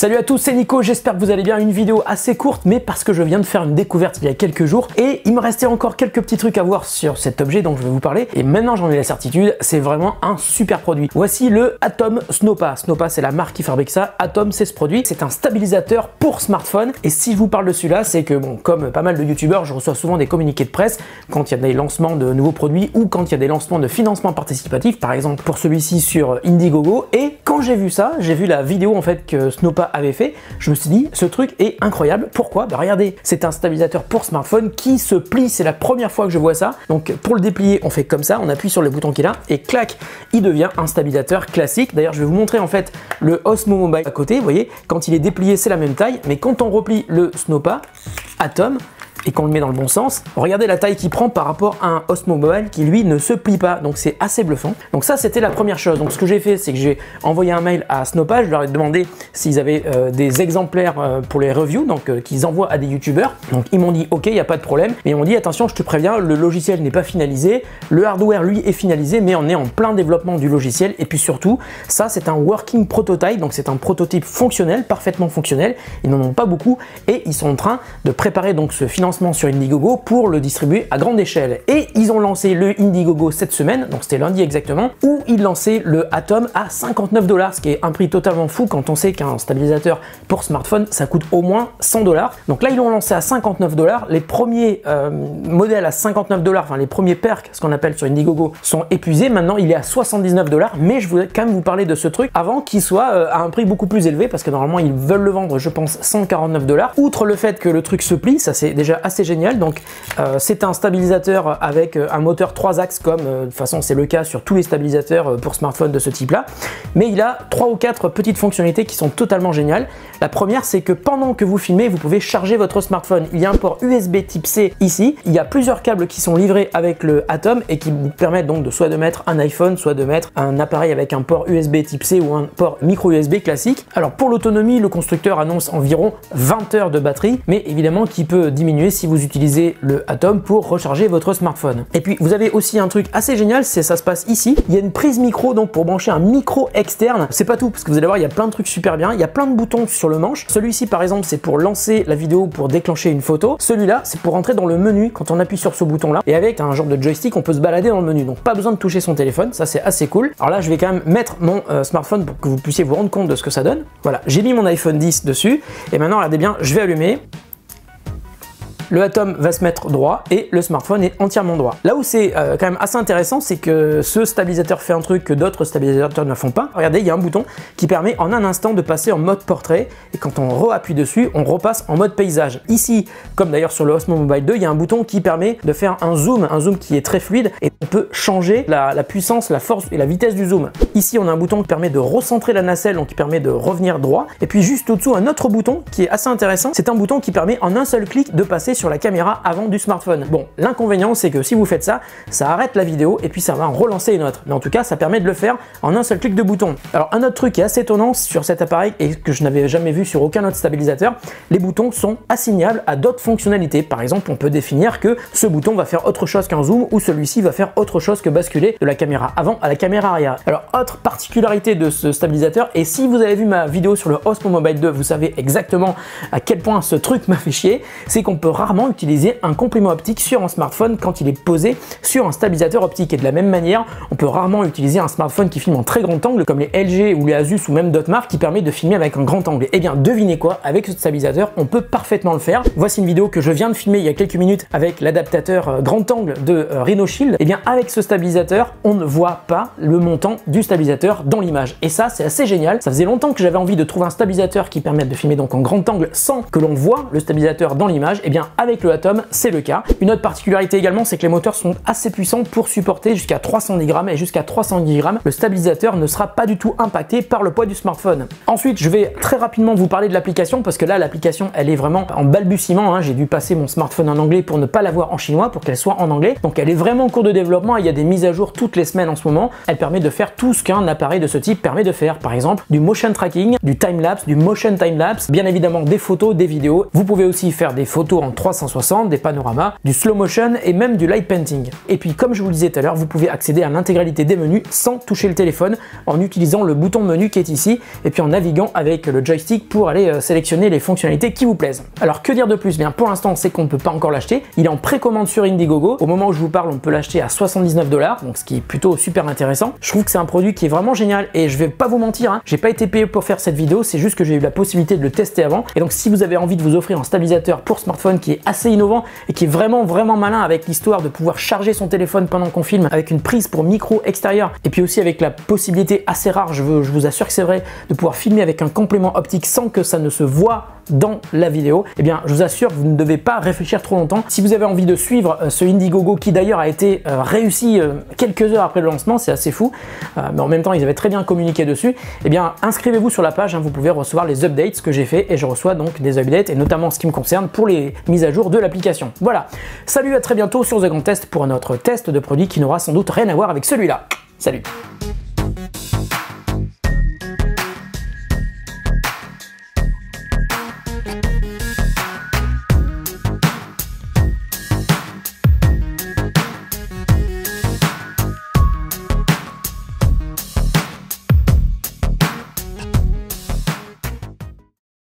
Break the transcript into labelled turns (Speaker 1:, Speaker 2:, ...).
Speaker 1: Salut à tous, c'est Nico, j'espère que vous allez bien. Une vidéo assez courte, mais parce que je viens de faire une découverte il y a quelques jours et il me restait encore quelques petits trucs à voir sur cet objet dont je vais vous parler. Et maintenant j'en ai la certitude, c'est vraiment un super produit. Voici le Atom Snowpa. Snowpa, c'est la marque qui fabrique ça. Atom, c'est ce produit. C'est un stabilisateur pour smartphone. Et si je vous parle de celui-là, c'est que bon, comme pas mal de youtubeurs, je reçois souvent des communiqués de presse quand il y a des lancements de nouveaux produits ou quand il y a des lancements de financement participatif, par exemple pour celui-ci sur Indiegogo. Et quand j'ai vu ça, j'ai vu la vidéo en fait que Snowpa avait fait, je me suis dit ce truc est incroyable. Pourquoi? Bah regardez, c'est un stabilisateur pour smartphone qui se plie, c'est la première fois que je vois ça. Donc pour le déplier, on fait comme ça, on appuie sur le bouton qu'il a et clac, il devient un stabilisateur classique. D'ailleurs, je vais vous montrer en fait le Osmo Mobile à côté. Vous voyez, quand il est déplié, c'est la même taille, mais quand on replie le Snowpa Atom et qu'on le met dans le bon sens, regardez la taille qu'il prend par rapport à un Osmo Mobile qui lui ne se plie pas, donc c'est assez bluffant. Donc ça c'était la première chose. Donc ce que j'ai fait, c'est que j'ai envoyé un mail à Snowpa, je leur ai demandé s'ils avaient des exemplaires pour les reviews, donc qu'ils envoient à des youtubeurs. Donc ils m'ont dit ok, il n'y a pas de problème, mais ils m'ont dit attention, je te préviens, le logiciel n'est pas finalisé, le hardware lui est finalisé, mais on est en plein développement du logiciel, et puis surtout ça c'est un working prototype, donc c'est un prototype fonctionnel, parfaitement fonctionnel, ils n'en ont pas beaucoup et ils sont en train de préparer donc ce financement sur Indiegogo pour le distribuer à grande échelle. Et ils ont lancé le Indiegogo cette semaine, donc c'était lundi exactement, où ils lançaient le Atom à 59 $, ce qui est un prix totalement fou quand on sait qu'un stabilisateur pour smartphone ça coûte au moins 100 $. Donc là ils l'ont lancé à 59 $. Les premiers modèles à 59 $, enfin les premiers perks, ce qu'on appelle sur Indiegogo, sont épuisés. Maintenant il est à 79 $, mais je voulais quand même vous parler de ce truc avant qu'il soit à un prix beaucoup plus élevé, parce que normalement ils veulent le vendre, je pense, 149 $. Outre le fait que le truc se plie, ça c'est déjà assez génial. Donc c'est un stabilisateur avec un moteur 3 axes comme de toute façon c'est le cas sur tous les stabilisateurs pour smartphone de ce type là, mais il a 3 ou 4 petites fonctionnalités qui sont totalement géniales. La première, c'est que pendant que vous filmez, vous pouvez charger votre smartphone. Il y a un port USB type C ici, il y a plusieurs câbles qui sont livrés avec le Atom et qui vous permettent donc de soit de mettre un iPhone, soit de mettre un appareil avec un port USB type C ou un port micro USB classique. Alors pour l'autonomie, le constructeur annonce environ 20 heures de batterie, mais évidemment qui peut diminuer si vous utilisez le Atom pour recharger votre smartphone. Et puis vous avez aussi un truc assez génial, c'est ça se passe ici. Il y a une prise micro donc pour brancher un micro externe. C'est pas tout, parce que vous allez voir, il y a plein de trucs super bien. Il y a plein de boutons sur le manche. Celui-ci par exemple, c'est pour lancer la vidéo, pour déclencher une photo. Celui-là, c'est pour entrer dans le menu quand on appuie sur ce bouton-là. Et avec un genre de joystick, on peut se balader dans le menu. Donc pas besoin de toucher son téléphone. Ça c'est assez cool. Alors là, je vais quand même mettre mon smartphone pour que vous puissiez vous rendre compte de ce que ça donne. Voilà, j'ai mis mon iPhone 10 dessus. Et maintenant, regardez bien, je vais allumer. Le Atom va se mettre droit et le smartphone est entièrement droit. Là où c'est quand même assez intéressant, c'est que ce stabilisateur fait un truc que d'autres stabilisateurs ne font pas. Regardez, il y a un bouton qui permet en un instant de passer en mode portrait, et quand on re-appuie dessus, on repasse en mode paysage. Ici, comme d'ailleurs sur le Osmo Mobile 2, il y a un bouton qui permet de faire un zoom qui est très fluide, et on peut changer la puissance, la force et la vitesse du zoom. Ici, on a un bouton qui permet de recentrer la nacelle, donc qui permet de revenir droit. Et puis juste au-dessous, un autre bouton qui est assez intéressant. C'est un bouton qui permet en un seul clic de passer sur la caméra avant du smartphone. Bon, l'inconvénient c'est que si vous faites ça, ça arrête la vidéo et puis ça va en relancer une autre. Mais en tout cas, ça permet de le faire en un seul clic de bouton. Alors un autre truc qui est assez étonnant sur cet appareil et que je n'avais jamais vu sur aucun autre stabilisateur, les boutons sont assignables à d'autres fonctionnalités. Par exemple, on peut définir que ce bouton va faire autre chose qu'un zoom ou celui-ci va faire autre chose que basculer de la caméra avant à la caméra arrière. Alors autre particularité de ce stabilisateur, et si vous avez vu ma vidéo sur le Osmo Mobile 2, vous savez exactement à quel point ce truc m'a fait chier, c'est qu'on peut rarement utiliser un complément optique sur un smartphone quand il est posé sur un stabilisateur optique. Et de la même manière, on peut rarement utiliser un smartphone qui filme en très grand angle comme les LG ou les Asus ou même d'autres marques qui permettent de filmer avec un grand angle. Et bien devinez quoi, avec ce stabilisateur on peut parfaitement le faire. Voici une vidéo que je viens de filmer il y a quelques minutes avec l'adaptateur grand angle de Rhino Shield. Et bien avec ce stabilisateur on ne voit pas le montant du stabilisateur dans l'image, et ça c'est assez génial. Ça faisait longtemps que j'avais envie de trouver un stabilisateur qui permette de filmer donc en grand angle sans que l'on voit le stabilisateur dans l'image. Et bien avec le Atom c'est le cas. Une autre particularité également, c'est que les moteurs sont assez puissants pour supporter jusqu'à 310 grammes, et jusqu'à 310 grammes, le stabilisateur ne sera pas du tout impacté par le poids du smartphone. Ensuite, je vais très rapidement vous parler de l'application, parce que là, l'application, elle est vraiment en balbutiement, hein. J'ai dû passer mon smartphone en anglais pour ne pas l'avoir en chinois, pour qu'elle soit en anglais. Donc elle est vraiment en cours de développement, et il y a des mises à jour toutes les semaines en ce moment. Elle permet de faire tout ce qu'un appareil de ce type permet de faire. Par exemple, du motion tracking, du time-lapse, du motion time-lapse, bien évidemment des photos, des vidéos. Vous pouvez aussi faire des photos en 360, des panoramas, du slow motion et même du light painting. Et puis comme je vous le disais tout à l'heure, vous pouvez accéder à l'intégralité des menus sans toucher le téléphone en utilisant le bouton de menu qui est ici et puis en naviguant avec le joystick pour aller sélectionner les fonctionnalités qui vous plaisent. Alors que dire de plus? Bien pour l'instant c'est qu'on ne peut pas encore l'acheter. Il est en précommande sur Indiegogo. Au moment où je vous parle, on peut l'acheter à 79 $, donc ce qui est plutôt super intéressant. Je trouve que c'est un produit qui est vraiment génial et je vais pas vous mentir, hein, j'ai pas été payé pour faire cette vidéo, c'est juste que j'ai eu la possibilité de le tester avant. Et donc si vous avez envie de vous offrir un stabilisateur pour smartphone qui est assez innovant et qui est vraiment malin avec l'histoire de pouvoir charger son téléphone pendant qu'on filme avec une prise pour micro extérieur et puis aussi avec la possibilité assez rare, je vous assure que c'est vrai, de pouvoir filmer avec un complément optique sans que ça ne se voit dans la vidéo, eh bien je vous assure, vous ne devez pas réfléchir trop longtemps. Si vous avez envie de suivre ce Indiegogo qui d'ailleurs a été réussi quelques heures après le lancement, c'est assez fou, mais en même temps ils avaient très bien communiqué dessus, eh bien inscrivez-vous sur la page, hein, vous pouvez recevoir les updates que j'ai fait et je reçois donc des updates et notamment en ce qui me concerne pour les mises à jour de l'application. Voilà, salut, à très bientôt sur The Grand Test pour un autre test de produit qui n'aura sans doute rien à voir avec celui-là. Salut!